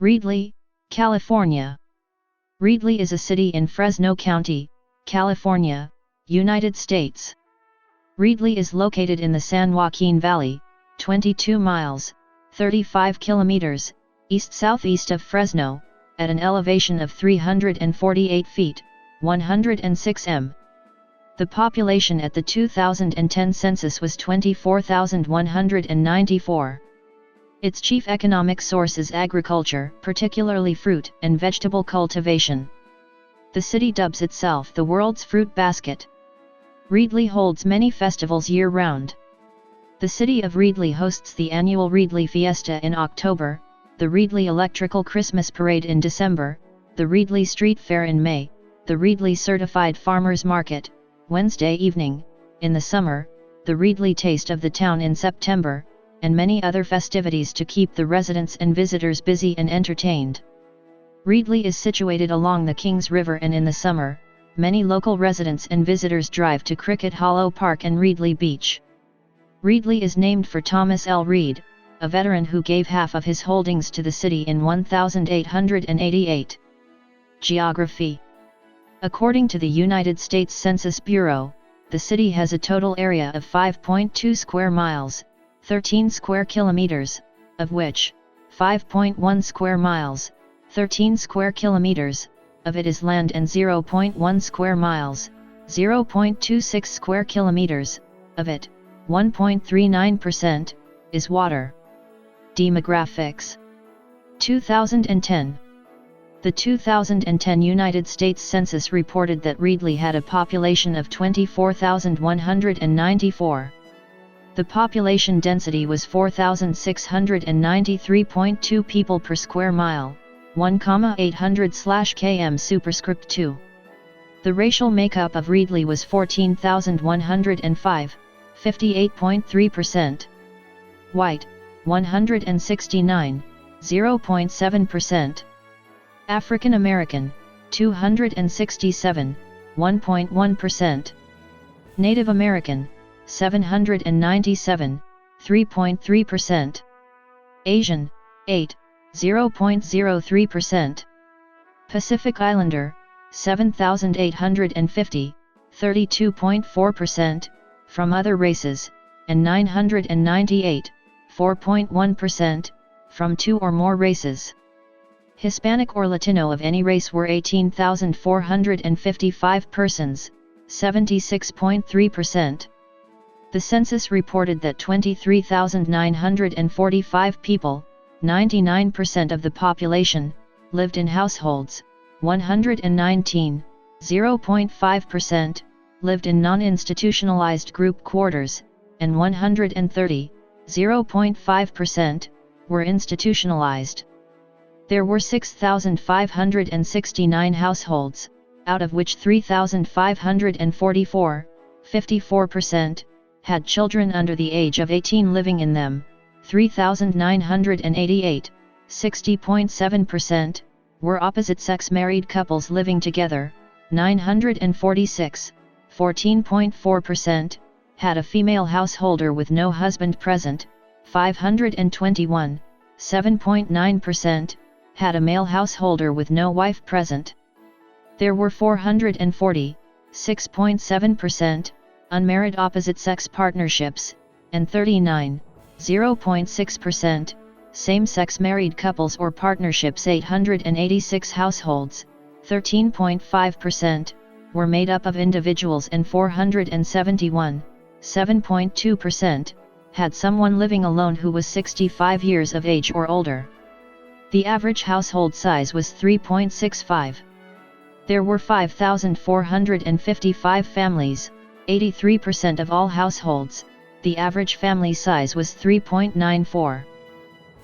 Reedley, California. Reedley is a city in Fresno County, California, United States. Reedley is located in the San Joaquin Valley, 22 miles, 35 kilometers, east-southeast of Fresno, at an elevation of 348 feet, 106 m. The population at the 2010 census was 24,194. Its chief economic source is agriculture, particularly fruit and vegetable cultivation. The city dubs itself the world's fruit basket. Reedley holds many festivals year-round. The city of Reedley hosts the annual Reedley Fiesta in October, the Reedley Electrical Christmas Parade in December, the Reedley Street Faire in May, the Reedley Certified Farmers Market, Wednesday evening, in the summer, the Reedley Taste of the town in September, and many other festivities to keep the residents and visitors busy and entertained. Reedley is situated along the Kings River, and in the summer, many local residents and visitors drive to Cricket Hollow Park and Reedley Beach. Reedley is named for Thomas L. Reed, a veteran who gave half of his holdings to the city in 1888. Geography. According to the United States Census Bureau, the city has a total area of 5.2 square miles, 13 square kilometers, of which 5.1 square miles, 13 square kilometers, of it is land, and 0.1 square miles, 0.26 square kilometers, of it, 1.39%, is water. Demographics. 2010. The 2010 United States Census reported that Reedley had a population of 24,194. The population density was 4,693.2 people per square mile, 1,800/km superscript 2. The racial makeup of Reedley was 14,105, 58.3%. White, 169, 0.7%. African American, 267, 1.1%. Native American, 797, 3.3%. Asian, 8, 0.03%. Pacific Islander, 7,850, 32.4%, from other races, and 998, 4.1%, from two or more races. Hispanic or Latino of any race were 18,455 persons, 76.3%. The census reported that 23,945 people, 99% of the population, lived in households, 119, 0.5%, lived in non-institutionalized group quarters, and 130, 0.5%, were institutionalized. There were 6,569 households, out of which 3,544, 54%, had children under the age of 18 living in them, 3,988, 60.7%, were opposite-sex married couples living together, 946, 14.4%, had a female householder with no husband present, 521, 7.9%, had a male householder with no wife present. There were 440, 6.7%, unmarried opposite-sex partnerships, and 39, 0.6%, same-sex married couples or partnerships. 886 households, 13.5%, were made up of individuals, and 471, 7.2%, had someone living alone who was 65 years of age or older. The average household size was 3.65. There were 5,455 families, 83% of all households. The average family size was 3.94.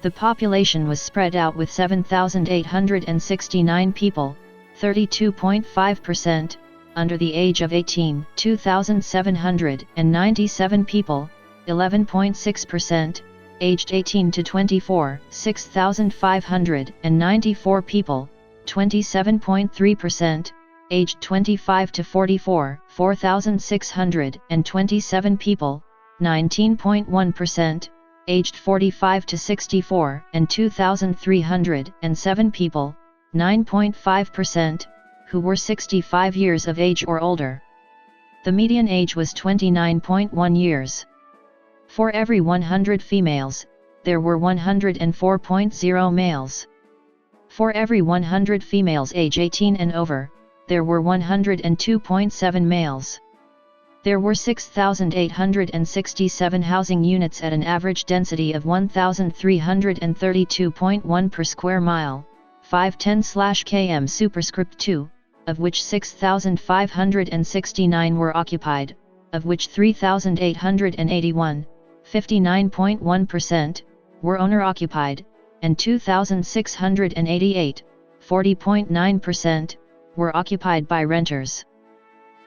The population was spread out with 7,869 people, 32.5%, under the age of 18, 2,797 people, 11.6%, aged 18 to 24, 6,594 people, 27.3%, aged 25 to 44, 4,627 people, 19.1%, aged 45 to 64, and 2,307 people, 9.5%, who were 65 years of age or older. The median age was 29.1 years. For every 100 females, there were 104.0 males. For every 100 females age 18 and over, there were 102.7 males. There were 6,867 housing units at an average density of 1,332.1 per square mile, 510/km superscript 2, of which 6,569 were occupied, of which 3,881, 59.1%, were owner-occupied, and 2,688, 40.9%, were occupied by renters.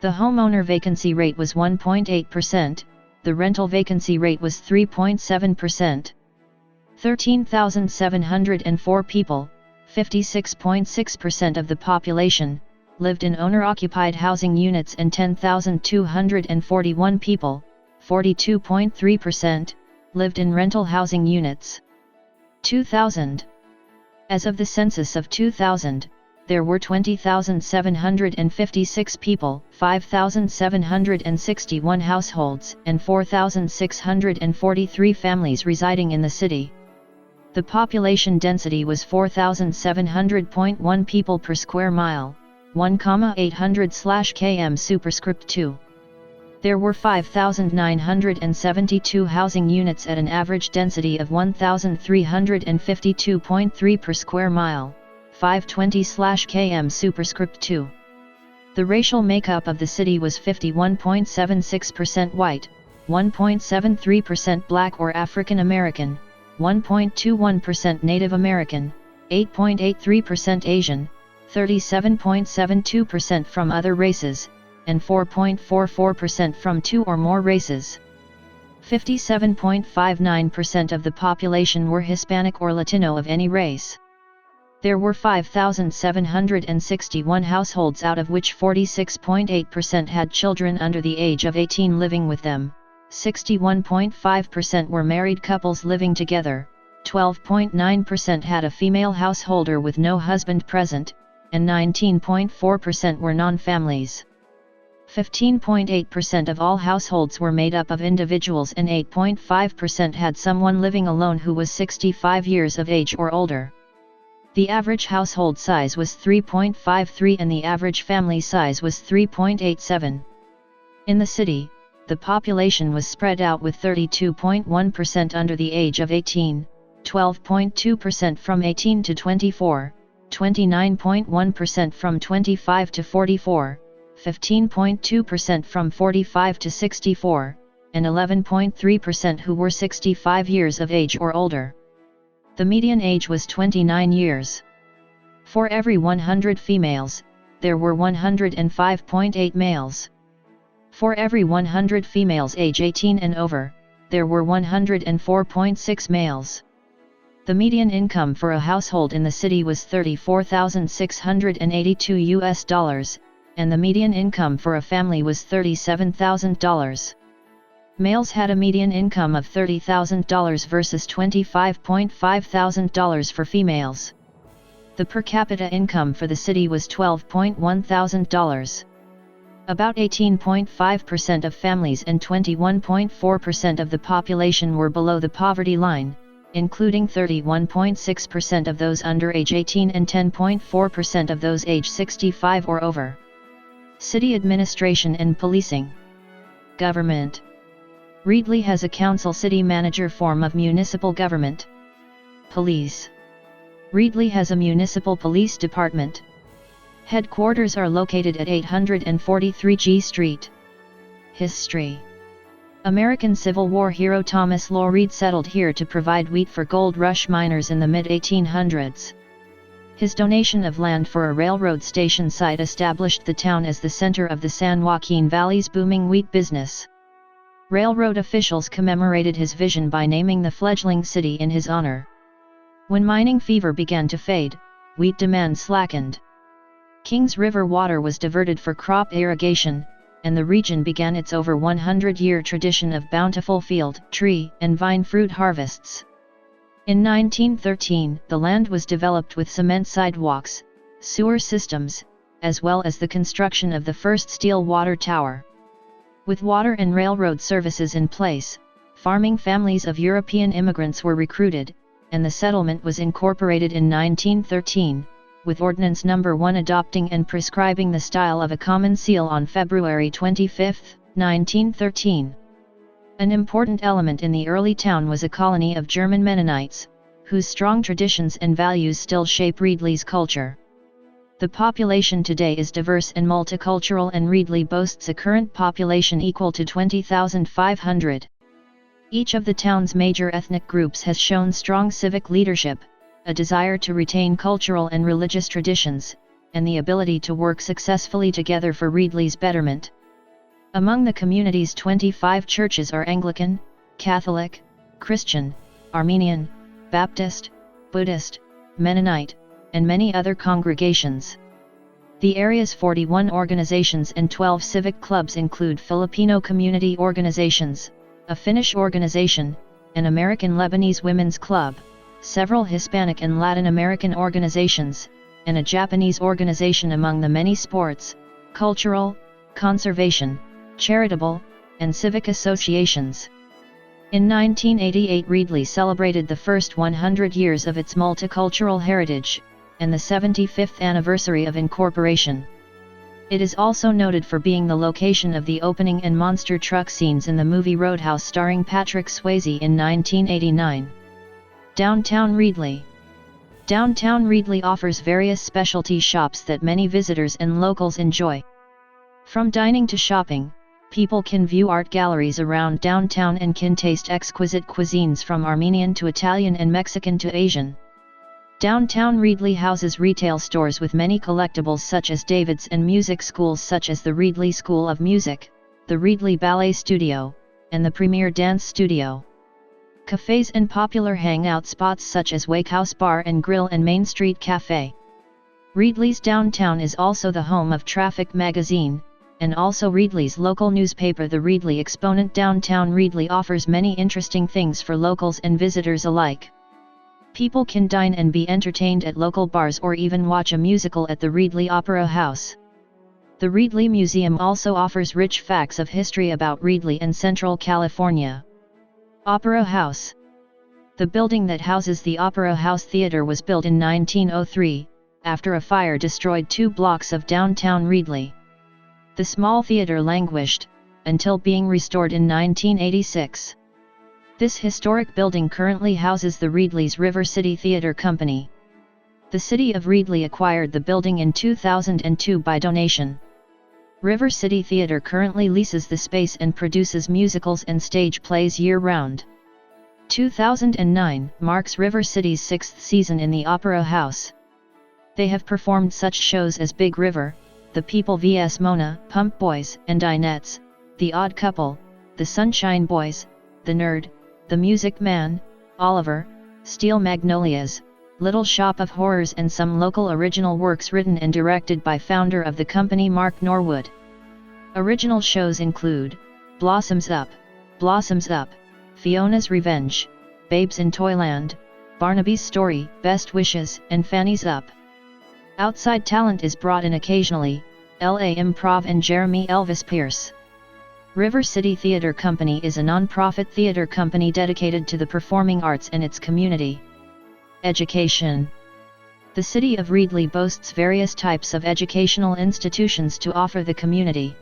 The homeowner vacancy rate was 1.8%, the rental vacancy rate was 3.7%. 13,704 people, 56.6% of the population, lived in owner-occupied housing units, and 10,241 people, 42.3%, lived in rental housing units. 2000. As of the census of 2000, there were 20,756 people, 5,761 households, and 4,643 families residing in the city. The population density was 4,700.1 people per square mile, 1,800/km superscript 2. There were 5,972 housing units at an average density of 1,352.3 per square mile, 520/km superscript 2. The racial makeup of the city was 51.76% white, 1.73% Black or African American, 1.21% Native American, 8.83% Asian, 37.72% from other races, and 4.44% from two or more races. 57.59% of the population were Hispanic or Latino of any race. There were 5,761 households, out of which 46.8% had children under the age of 18 living with them, 61.5% were married couples living together, 12.9% had a female householder with no husband present, and 19.4% were non-families. 15.8% of all households were made up of individuals, and 8.5% had someone living alone who was 65 years of age or older. The average household size was 3.53 and the average family size was 3.87. In the city, the population was spread out, with 32.1% under the age of 18, 12.2% from 18 to 24, 29.1% from 25 to 44, 15.2% from 45 to 64, and 11.3% who were 65 years of age or older. The median age was 29 years. For every 100 females, there were 105.8 males. For every 100 females age 18 and over, there were 104.6 males. The median income for a household in the city was $34,682, and the median income for a family was $37,000. Males had a median income of $30,000 versus $25.5 thousand for females. The per capita income for the city was $12.1 thousand. About 18.5% of families and 21.4% of the population were below the poverty line, including 31.6% of those under age 18 and 10.4% of those age 65 or over. City administration and policing. Government. Reedley has a council city manager form of municipal government. Police. Reedley has a municipal police department. Headquarters are located at 843 G Street. History. American Civil War hero Thomas Law Reed settled here to provide wheat for gold rush miners in the mid-1800s. His donation of land for a railroad station site established the town as the center of the San Joaquin Valley's booming wheat business. Railroad officials commemorated his vision by naming the fledgling city in his honor. When mining fever began to fade, wheat demand slackened. Kings River water was diverted for crop irrigation, and the region began its over 100-year tradition of bountiful field, tree, and vine fruit harvests. In 1913, the land was developed with cement sidewalks, sewer systems, as well as the construction of the first steel water tower. With water and railroad services in place, farming families of European immigrants were recruited, and the settlement was incorporated in 1913, with Ordinance No. 1 adopting and prescribing the style of a common seal on February 25, 1913. An important element in the early town was a colony of German Mennonites, whose strong traditions and values still shape Reedley's culture. The population today is diverse and multicultural, and Reedley boasts a current population equal to 20,500. Each of the town's major ethnic groups has shown strong civic leadership, a desire to retain cultural and religious traditions, and the ability to work successfully together for Reedley's betterment. Among the community's 25 churches are Anglican, Catholic, Christian, Armenian, Baptist, Buddhist, Mennonite, and many other congregations. The area's 41 organizations and 12 civic clubs include Filipino community organizations, a Finnish organization, an American Lebanese Women's Club, several Hispanic and Latin American organizations, and a Japanese organization, among the many sports, cultural, conservation, charitable, and civic associations. In 1988, Reedley celebrated the first 100 years of its multicultural heritage, and the 75th anniversary of incorporation. It is also noted for being the location of the opening and monster truck scenes in the movie Roadhouse starring Patrick Swayze in 1989. Downtown Reedley. Downtown Reedley offers various specialty shops that many visitors and locals enjoy. From dining to shopping, people can view art galleries around downtown and can taste exquisite cuisines from Armenian to Italian and Mexican to Asian. Downtown Reedley houses retail stores with many collectibles such as David's and music schools such as the Reedley School of Music, the Reedley Ballet Studio, and the Premier Dance Studio. Cafes and popular hangout spots such as Wakehouse Bar and Grill and Main Street Cafe. Reedley's downtown is also the home of Traffic Magazine, and also Reedley's local newspaper, the Reedley Exponent. Downtown Reedley offers many interesting things for locals and visitors alike. People can dine and be entertained at local bars or even watch a musical at the Reedley Opera House. The Reedley Museum also offers rich facts of history about Reedley and Central California. Opera House. The building that houses the Opera House Theater was built in 1903, after a fire destroyed 2 blocks of downtown Reedley. The small theater languished, until being restored in 1986. This historic building currently houses the Reedley's River City Theater Company. The city of Reedley acquired the building in 2002 by donation. River City Theater currently leases the space and produces musicals and stage plays year-round. 2009 marks River City's 6th season in the Opera House. They have performed such shows as Big River, The People vs. Mona, Pump Boys and Dinettes, The Odd Couple, The Sunshine Boys, The Nerd, The Music Man, Oliver, Steel Magnolias, Little Shop of Horrors, and some local original works written and directed by founder of the company Mark Norwood. Original shows include Blossoms Up, Fiona's Revenge, Babes in Toyland, Barnaby's Story, Best Wishes, and Fanny's Up. Outside talent is brought in occasionally, LA Improv and Jeremy Elvis Pierce. River City Theater Company is a non-profit theater company dedicated to the performing arts and its community. Education. The city of Reedley boasts various types of educational institutions to offer the community.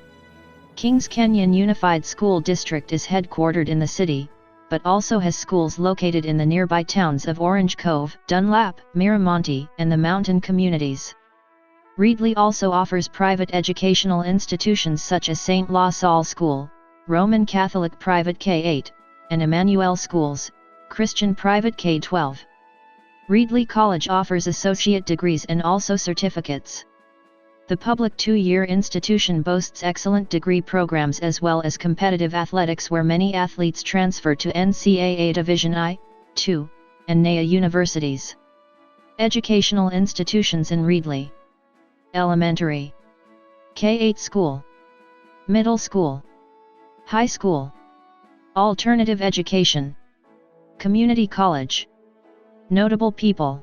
Kings Canyon Unified School District is headquartered in the city, but also has schools located in the nearby towns of Orange Cove, Dunlap, Miramonte, and the mountain communities. Reedley also offers private educational institutions such as St. La Salle School, Roman Catholic Private K-8, and Emmanuel Schools, Christian Private K-12. Reedley College offers associate degrees and also certificates. The public 2-year institution boasts excellent degree programs as well as competitive athletics where many athletes transfer to NCAA Division I, II, and NAIA universities. Educational institutions in Reedley. Elementary. K-8 School. Middle School, High School, Alternative Education, Community College. Notable people: